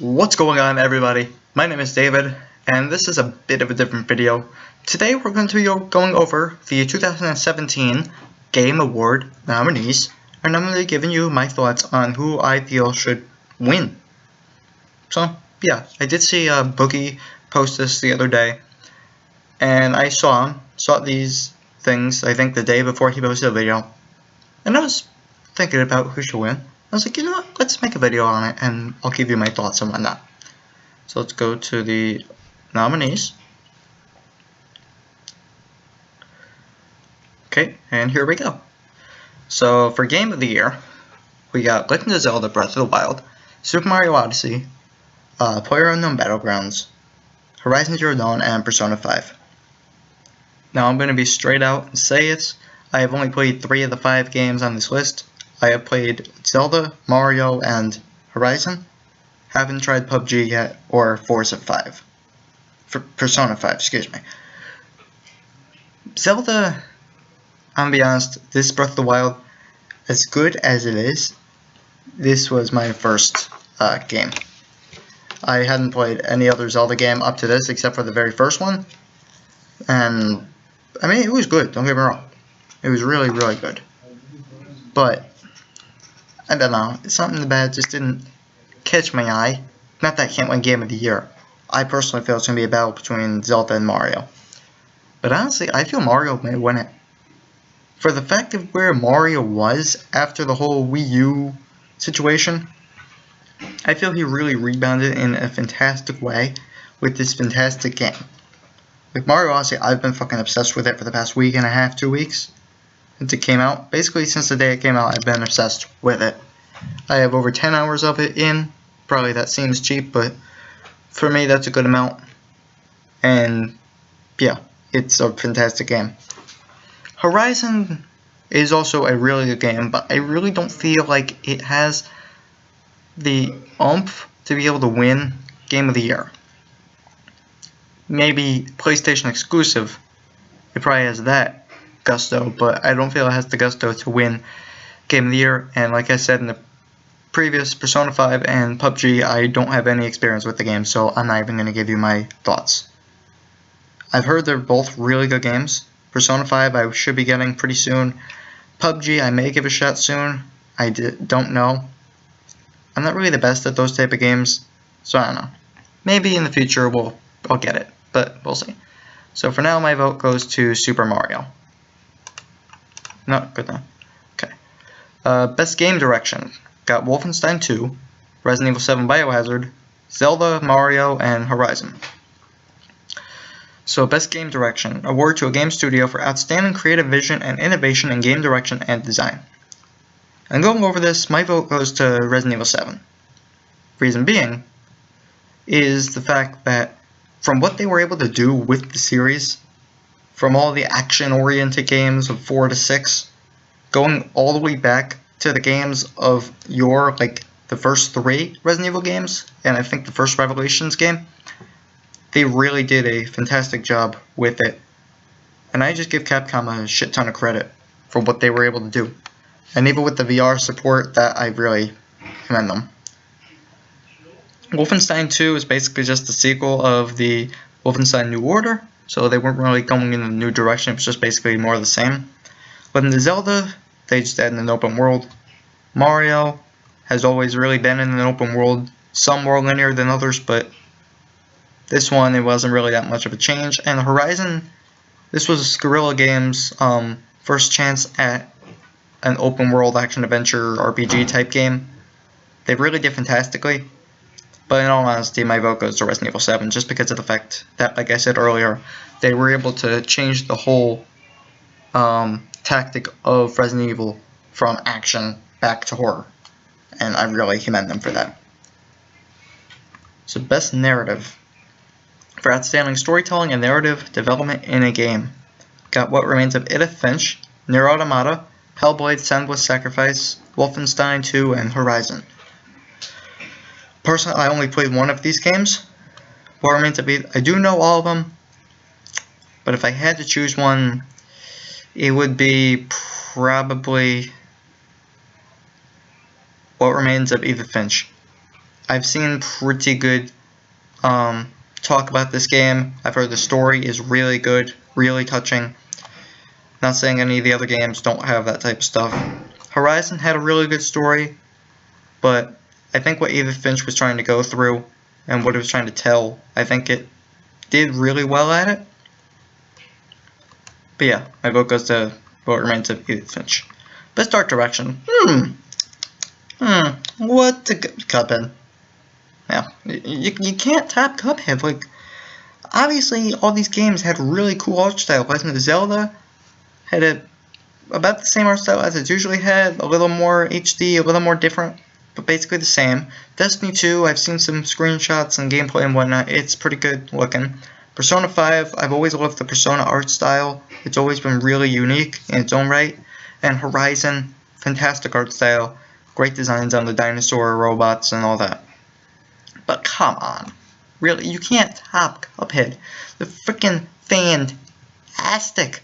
What's going on, everybody? My name is David, and this is a bit of a different video. Today we're going to be going over the 2017 Game Award nominees, and I'm going to be giving you my thoughts on who I feel should win. So, yeah, I did see Boogie post this the other day, and I saw these things, I think the day before he posted a video, and I was thinking about who should win. I was like, you know what, let's make a video on it and I'll give you my thoughts and whatnot. So let's go to the nominees. Okay, and here we go. So for Game of the Year, we got Legend of Zelda Breath of the Wild, Super Mario Odyssey, PlayerUnknown Battlegrounds, Horizon Zero Dawn, and Persona 5. Now I'm going to be straight out and say it. I have only played 3 of the 5 games on this list. I have played Zelda, Mario, and Horizon. Haven't tried PUBG yet, or Forza 5. Persona 5, excuse me. Zelda, I'm gonna be honest, this Breath of the Wild, as good as it is, this was my first game. I hadn't played any other Zelda game up to this except for the very first one. And, I mean, it was good, don't get me wrong. It was really, really good. But I don't know, something about it just didn't catch my eye. Not that I can't win Game of the Year. I personally feel it's going to be a battle between Zelda and Mario. But honestly, I feel Mario may win it. For the fact of where Mario was after the whole Wii U situation, I feel he really rebounded in a fantastic way with this fantastic game. Like Mario Odyssey, I've been fucking obsessed with it for the past week and a half, 2 weeks. Since it came out. Basically, since the day it came out, I've been obsessed with it. I have over 10 hours of it in. Probably that seems cheap, but for me, that's a good amount. And, yeah, it's a fantastic game. Horizon is also a really good game, but I really don't feel like it has the oomph to be able to win Game of the Year. Maybe PlayStation exclusive, it probably has that gusto, but I don't feel it has the gusto to win Game of the Year. And like I said in the previous Persona 5 and PUBG, I don't have any experience with the game, so I'm not even going to give you my thoughts. I've heard they're both really good games. Persona 5 I should be getting pretty soon. PUBG I may give a shot soon. I don't know. I'm not really the best at those type of games, so I don't know. Maybe in the future I'll get it, but we'll see. So for now, my vote goes to Super Mario. No, good now. Okay. Best Game Direction. Got Wolfenstein 2, Resident Evil 7 Biohazard, Zelda, Mario, and Horizon. So, Best Game Direction. Award to a game studio for outstanding creative vision and innovation in game direction and design. And going over this, my vote goes to Resident Evil 7. Reason being is the fact that from what they were able to do with the series, from all the action-oriented games of 4 to 6, going all the way back to the games of the first 3 Resident Evil games, and I think the first Revelations game, they really did a fantastic job with it. And I just give Capcom a shit ton of credit for what they were able to do. And even with the VR support, that I really commend them. Wolfenstein 2 is basically just a sequel of the Wolfenstein New Order, so they weren't really going in a new direction. It was just basically more of the same. But in the Zelda, they just added an open world. Mario has always really been in an open world, some more linear than others, but this one, it wasn't really that much of a change. And Horizon, this was Guerrilla Games' first chance at an open world action-adventure RPG type game. They really did fantastically. But in all honesty, my vote goes to Resident Evil 7, just because of the fact that, like I said earlier, they were able to change the whole tactic of Resident Evil from action back to horror. And I really commend them for that. So, Best Narrative. For outstanding storytelling and narrative development in a game, got What Remains of Edith Finch, Nier Automata, Hellblade: Senua's Sacrifice, Wolfenstein 2, and Horizon. Personally, I only played one of these games. What Remains of Edith, I do know all of them, but if I had to choose one, it would be probably What Remains of Edith Finch. I've seen pretty good talk about this game. I've heard the story is really good, really touching. Not saying any of the other games don't have that type of stuff. Horizon had a really good story, but I think what David Finch was trying to go through and what it was trying to tell, I think it did really well at it. But yeah, my vote goes to Vote Remains of David Finch. Best art direction. What the Cuphead? Yeah, you can't top Cuphead. Like, obviously, all these games had really cool art style. Legend of Zelda had about the same art style as it usually had, a little more HD, a little more different, but basically the same. Destiny 2, I've seen some screenshots and gameplay and whatnot. It's pretty good looking. Persona 5, I've always loved the Persona art style. It's always been really unique in its own right. And Horizon, fantastic art style. Great designs on the dinosaur robots and all that. But come on. Really, you can't top Cuphead. The freaking fantastic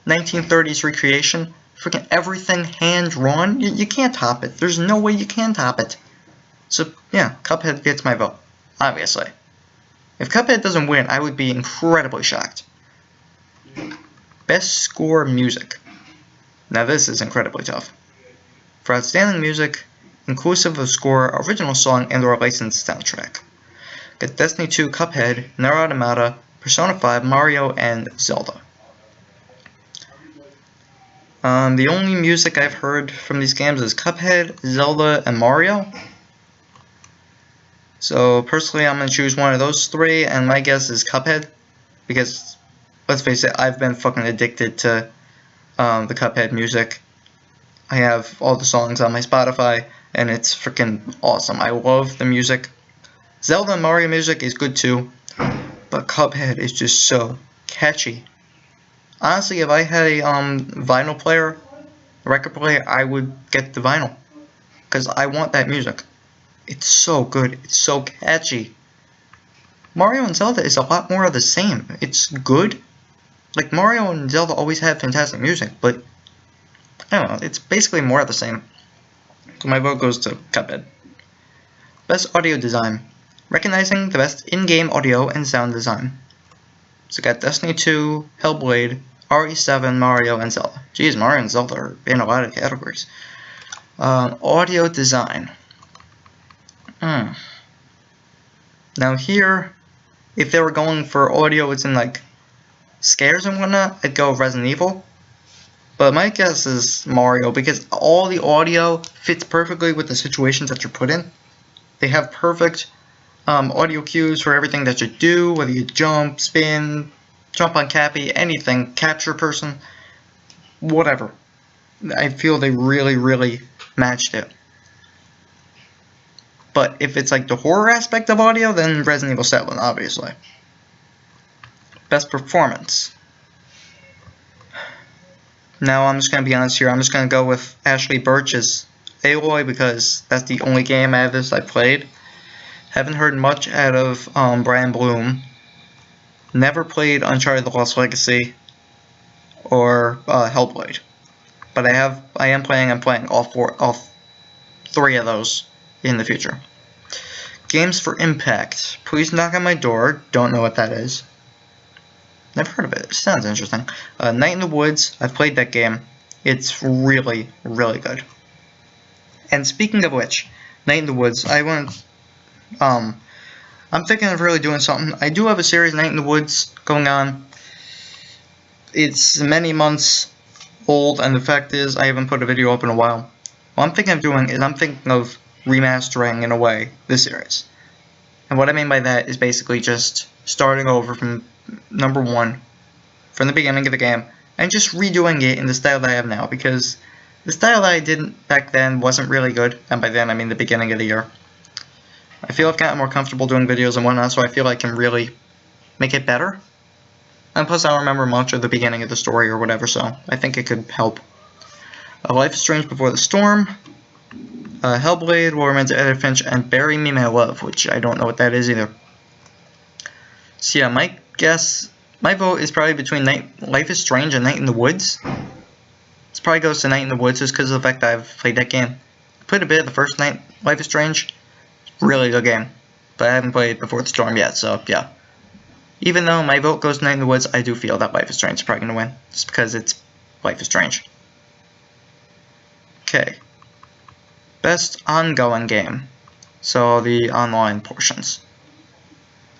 1930s recreation. Freaking everything hand-drawn. You can't top it. There's no way you can top it. So, yeah, Cuphead gets my vote. Obviously. If Cuphead doesn't win, I would be incredibly shocked. Best score music. Now this is incredibly tough. For outstanding music, inclusive of score, original song, and/or licensed soundtrack. Got Destiny 2, Cuphead, Nier Automata, Persona 5, Mario, and Zelda. The only music I've heard from these games is Cuphead, Zelda, and Mario. So personally, I'm going to choose one of those three, and my guess is Cuphead. Because, let's face it, I've been fucking addicted to the Cuphead music. I have all the songs on my Spotify, and it's freaking awesome. I love the music. Zelda and Mario music is good too, but Cuphead is just so catchy. Honestly, if I had a vinyl player, a record player, I would get the vinyl. Because I want that music. It's so good. It's so catchy. Mario and Zelda is a lot more of the same. It's good. Like, Mario and Zelda always had fantastic music, but I don't know, it's basically more of the same. So my vote goes to Cuphead. Best audio design. Recognizing the best in-game audio and sound design. So got Destiny 2, Hellblade, RE7, Mario, and Zelda. Jeez, Mario and Zelda are in a lot of categories. Audio design. Now here, if they were going for audio, it's in like scares and whatnot, I'd go Resident Evil. But my guess is Mario, because all the audio fits perfectly with the situations that you're put in. They have perfect audio cues for everything that you do, whether you jump, spin, jump on Cappy, anything, capture person, whatever. I feel they really, really matched it. But if it's like the horror aspect of audio, then Resident Evil 7, obviously. Best performance. Now I'm just going to be honest here, I'm just going to go with Ashley Birch's Aloy because that's the only game out of this I played. Haven't heard much out of Brian Bloom. Never played Uncharted: The Lost Legacy or Hellblade. But I am playing all three of those in the future. Games for Impact. Please Knock on My Door. Don't know what that is. Never heard of it. It sounds interesting. Night in the Woods. I've played that game. It's really, really good. And speaking of which, Night in the Woods, I'm thinking of really doing something. I do have a series, Night in the Woods, going on. It's many months old, and the fact is, I haven't put a video up in a while. What I'm thinking of doing is I'm thinking of remastering, in a way, this series. And what I mean by that is basically just starting over from number 1, from the beginning of the game, and just redoing it in the style that I have now, because the style that I did back then wasn't really good, and by then I mean the beginning of the year. I feel I've gotten more comfortable doing videos and whatnot, so I feel I can really make it better. And plus I don't remember much of the beginning of the story or whatever, so I think it could help. Life is Strange Before the Storm, Hellblade, War Remains of Edith Finch, and Bury Me My Love, which I don't know what that is either. So yeah, my vote is probably between Life is Strange and Night in the Woods. This probably goes to Night in the Woods just because of the fact that I've played that game. I played a bit of the first Life is Strange. Really good game. But I haven't played Before the Storm yet, so yeah. Even though my vote goes to Night in the Woods, I do feel that Life is Strange is probably going to win. Just because it's Life is Strange. Okay. Best ongoing game. So the online portions.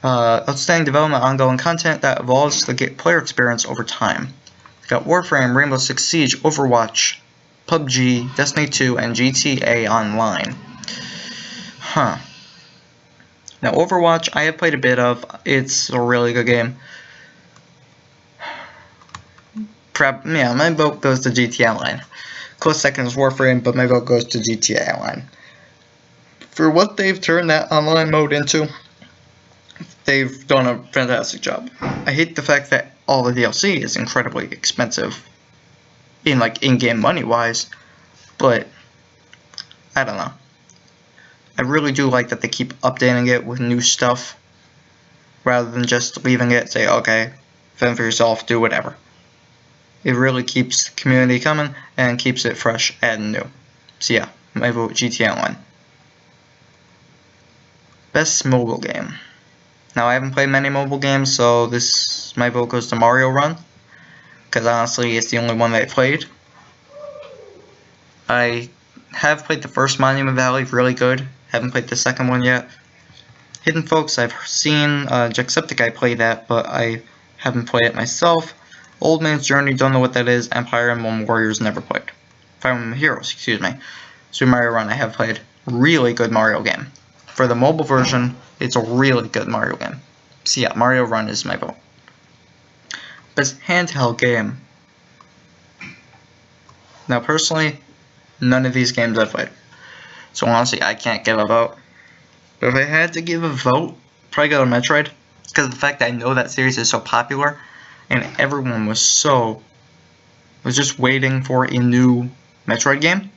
Outstanding development, ongoing content that evolves the player experience over time. We got Warframe, Rainbow Six Siege, Overwatch, PUBG, Destiny 2, and GTA Online. Huh. Now Overwatch, I have played a bit of. It's a really good game. Yeah, my vote goes to GTA Online. Close second is Warframe, but my vote goes to GTA Online. For what they've turned that online mode into, they've done a fantastic job. I hate the fact that all the DLC is incredibly expensive in like in-game money-wise, but I don't know. I really do like that they keep updating it with new stuff rather than just leaving it, say, okay, fend for yourself, do whatever. It really keeps the community coming and keeps it fresh and new. So yeah, my vote GTA Online. Best mobile game. Now I haven't played many mobile games, so my vote goes to Mario Run, because honestly it's the only one that I played. I have played the first Monument Valley, really good. Haven't played the second one yet. Hidden Folks, I've seen Jacksepticeye play that, but I haven't played it myself. Old Man's Journey, don't know what that is. Empire Emblem Warriors, never played. Fire Emblem Heroes, excuse me. Super Mario Run, I have played. Really good Mario game. For the mobile version, it's a really good Mario game. So yeah, Mario Run is my vote. Best handheld game. Now personally, none of these games I've played. So honestly, I can't give a vote. But if I had to give a vote, probably go to Metroid. Because of the fact that I know that series is so popular, and everyone was just waiting for a new Metroid game.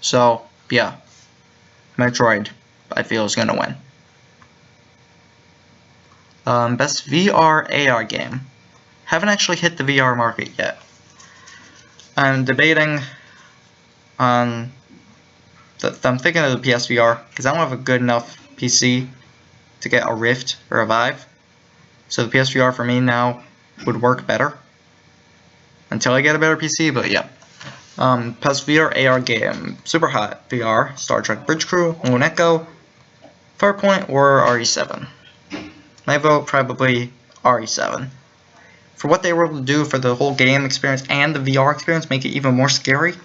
So yeah, Metroid, I feel, is gonna win. Best VR AR game. Haven't actually hit the VR market yet. I'm debating on. I'm thinking of the PSVR because I don't have a good enough PC to get a Rift or a Vive. So the PSVR for me now would work better until I get a better PC. But yeah, best VR AR game. Super Hot VR, Star Trek Bridge Crew, Moon Echo, Farpoint, or RE7. My vote probably RE7. For what they were able to do for the whole game experience and the VR experience, make it even more scary.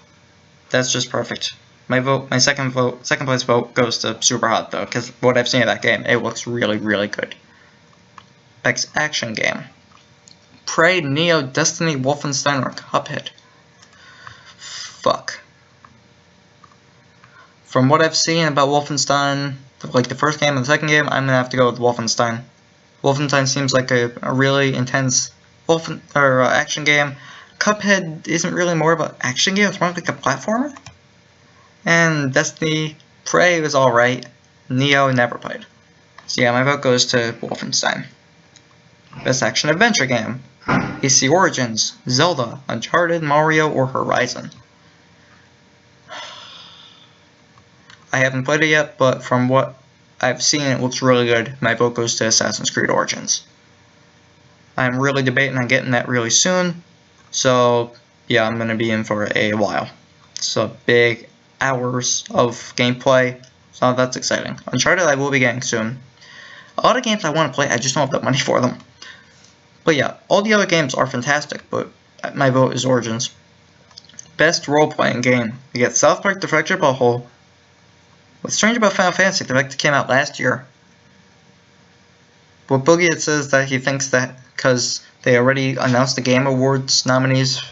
That's just perfect. My second place vote goes to Super Hot though, because what I've seen of that game, it looks really, really good. Best action game. Prey, Neo, Destiny, Wolfenstein, or Cuphead. Fuck. From what I've seen about Wolfenstein, like the first game and the second game, I'm gonna have to go with Wolfenstein. Wolfenstein seems like a really intense action game. Cuphead isn't really more of an action game, it's more like a platformer. And Destiny, Prey was alright. Neo, never played. So yeah, my vote goes to Wolfenstein. Best action adventure game. AC Origins, Zelda, Uncharted, Mario, or Horizon. I haven't played it yet, but from what I've seen, it looks really good. My vote goes to Assassin's Creed Origins. I'm really debating on getting that really soon, so yeah, I'm going to be in for a while. So big hours of gameplay, so that's exciting. Uncharted I will be getting soon. A lot of games I want to play, I just don't have the money for them. But yeah, all the other games are fantastic, but my vote is Origins. Best role-playing game. We get South Park The Fractured Butthole. What's strange about Final Fantasy, the fact that came out last year. But Boogie, it says that he thinks that because they already announced the Game Awards nominees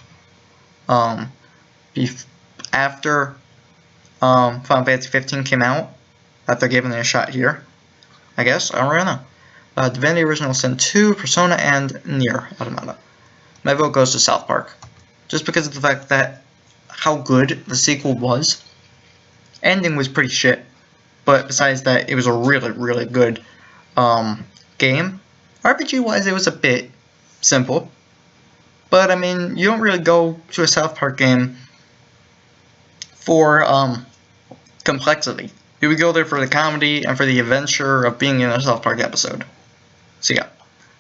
after Final Fantasy 15 came out, that they're giving it a shot here. I guess, I don't really know. Divinity Original Sin 2, Persona, and Nier Automata. My vote goes to South Park. Just because of the fact that how good the sequel was. Ending was pretty shit. But besides that, it was a really, really good game. RPG-wise, it was a bit simple. But, I mean, you don't really go to a South Park game for complexity. You would go there for the comedy and for the adventure of being in a South Park episode. So yeah,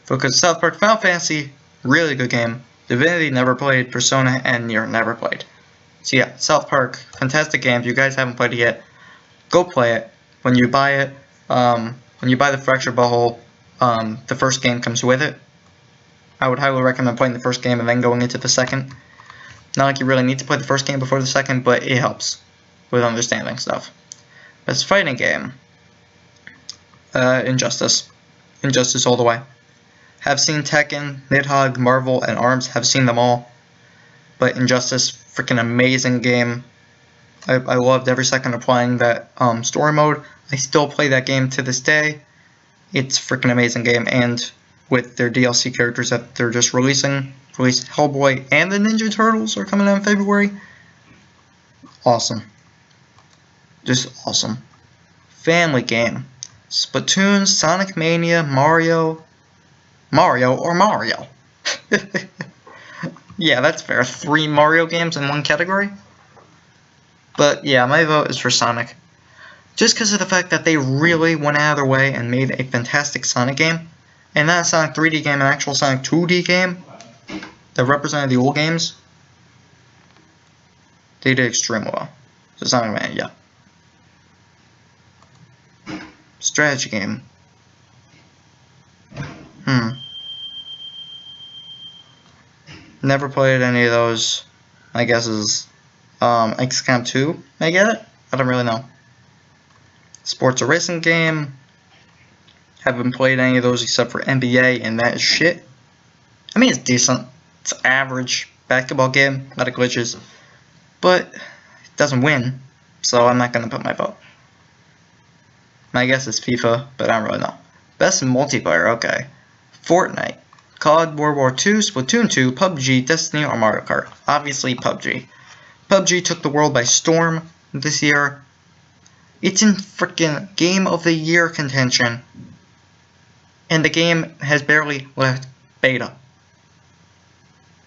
focus South Park, Final Fantasy, really good game. Divinity never played, Persona and Nier never played. So yeah, South Park, fantastic game. If you guys haven't played it yet, go play it. When you buy it, when you buy the Fractured Butthole, the first game comes with it. I would highly recommend playing the first game and then going into the second. Not like you really need to play the first game before the second, but it helps with understanding stuff. Best fighting game, Injustice. Injustice all the way. Have seen Tekken, Nidhogg, Marvel, and ARMS. Have seen them all. But Injustice, freaking amazing game. I loved every second of playing that story mode. I still play that game to this day. It's freaking amazing game, and with their DLC characters that they're just releasing, Hellboy and the Ninja Turtles are coming out in February. Awesome. Just awesome. Family game. Splatoon, Sonic Mania, Mario. Mario or Mario? Yeah, that's fair. 3 Mario games in one category. But yeah, my vote is for Sonic. Just because of the fact that they really went out of their way and made a fantastic Sonic game. And not a Sonic 3D game, an actual Sonic 2D game that represented the old games. They did extremely well. So Sonic Mania, yeah. Strategy game. Never played any of those. My guess is XCOM 2. I get it? I don't really know. Sports or racing game. Haven't played any of those except for NBA, and that is shit. I mean, it's decent. It's average basketball game. A lot of glitches. But it doesn't win, so I'm not going to put my vote. My guess is FIFA, but I don't really know. Best multiplayer, okay. Fortnite, COD, World War II, Splatoon 2, PUBG, Destiny, or Mario Kart. Obviously PUBG. PUBG took the world by storm this year. It's in freaking Game of the Year contention. And the game has barely left beta.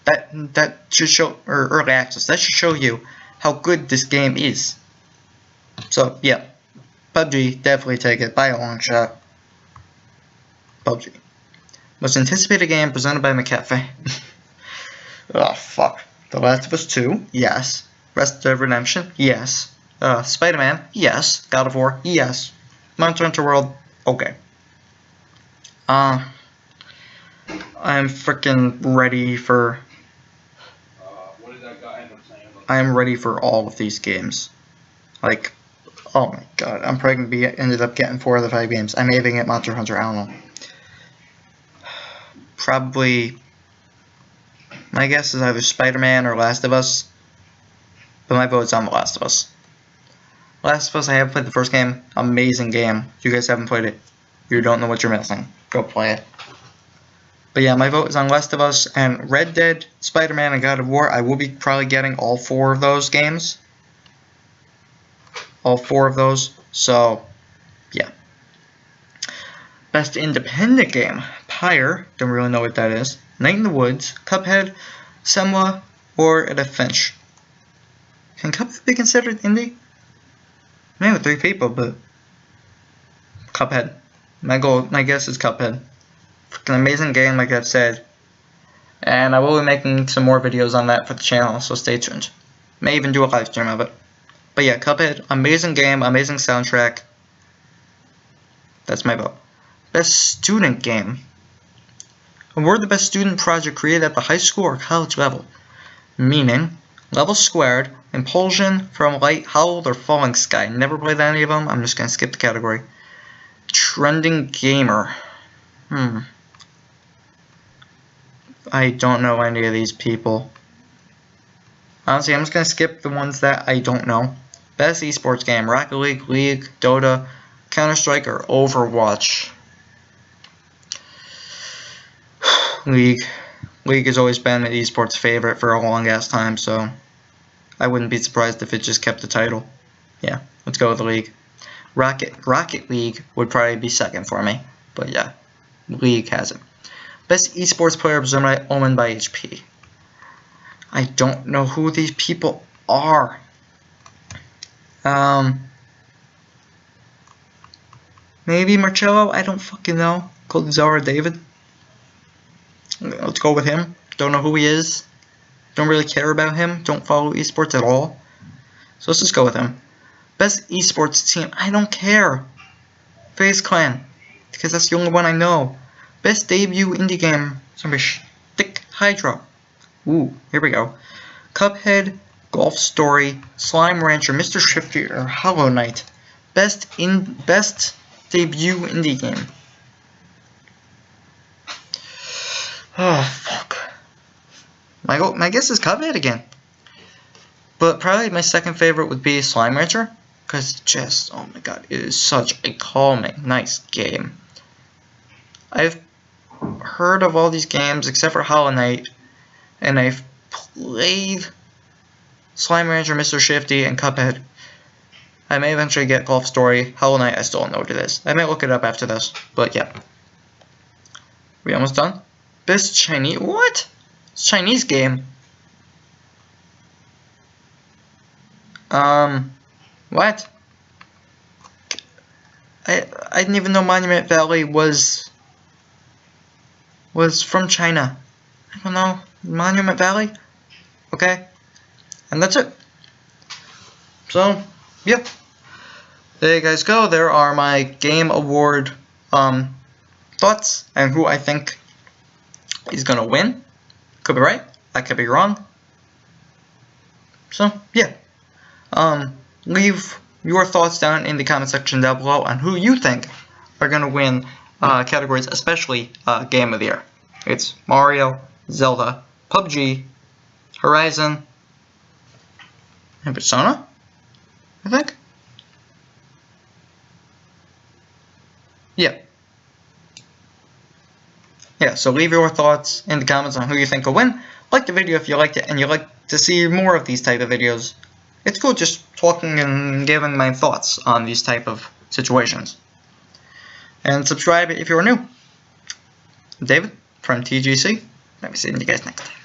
That should show, or early access, that should show you how good this game is. So yeah, PUBG, definitely take it by a long shot. PUBG. Most anticipated game presented by McAfee. Oh fuck. The Last of Us 2, yes. Red Dead Redemption, yes. Spider-Man, yes. God of War, yes. Monster Hunter World, okay. I'm freaking ready for... What did that guy end up saying? I am ready for all of these games. Like, oh my god, I'm probably gonna ended up getting 4 of the 5 games. I may even get Monster Hunter, I don't know. Probably, my guess is either Spider-Man or Last of Us. But my vote's on The Last of Us. Last of Us, I have played the first game. Amazing game. If you guys haven't played it, you don't know what you're missing. Go play it. But yeah, my vote is on Last of Us and Red Dead, Spider-Man, and God of War. I will be probably getting all 4 of those games. All 4 of those. So, yeah. Best independent game. Pyre. Don't really know what that is. Night in the Woods. Cuphead. Semwa. Or Edith Finch. Can Cuphead be considered indie? Maybe with 3 people, but... Cuphead. My guess is Cuphead. Freaking amazing game, like I've said. And I will be making some more videos on that for the channel, so stay tuned. May even do a live stream of it. But yeah, Cuphead, amazing game, amazing soundtrack. That's my vote. Best student game. Award the best student project created at the high school or college level. Meaning, Level Squared, Impulsion, From Light, Howled, or Falling Sky. Never played any of them, I'm just going to skip the category. Trending Gamer. I don't know any of these people. Honestly, I'm just going to skip the ones that I don't know. Best esports game. Rocket League, League, Dota, Counter-Strike, or Overwatch. League. League has always been an esports favorite for a long ass time, so I wouldn't be surprised if it just kept the title. Yeah, let's go with the League. Rocket League would probably be second for me, but yeah, League has it. Best esports player presumably owned by HP. I don't know who these people are. Maybe Marcello? I don't fucking know. Cold Zara David? Let's go with him. Don't know who he is. Don't really care about him. Don't follow esports at all. So let's just go with him. Best esports team. I don't care. FaZe Clan. Because that's the only one I know. Best debut indie game. Somebody Stick Hydra. Ooh, here we go. Cuphead, Golf Story, Slime Rancher, Mr. Shifty, or Hollow Knight. Best debut indie game. Oh fuck. My guess is Cuphead again. But probably my second favorite would be Slime Rancher. Because just, oh my god, it is such a calming, nice game. I've heard of all these games except for Hollow Knight. And I've played Slime Rancher, Mr. Shifty, and Cuphead. I may eventually get Golf Story. Hollow Knight, I still don't know what it is. I may look it up after this. But yeah. We almost done? Best Chinese... What? It's a Chinese game. What? I didn't even know Monument Valley was from China. I don't know. Monument Valley? Okay. And that's it. So, yep. There you guys go. There are my Game Award thoughts and who I think is gonna win. Could be right. I could be wrong. So, yeah. Leave your thoughts down in the comment section down below on who you think are gonna win categories, especially Game of the Year. It's Mario, Zelda, PUBG, Horizon, and Persona, I think. Yeah. Yeah, so leave your thoughts in the comments on who you think will win. Like the video if you liked it and you'd like to see more of these type of videos. It's cool just talking and giving my thoughts on these type of situations. And subscribe if you're new. David from TGC. Let me see you guys next time.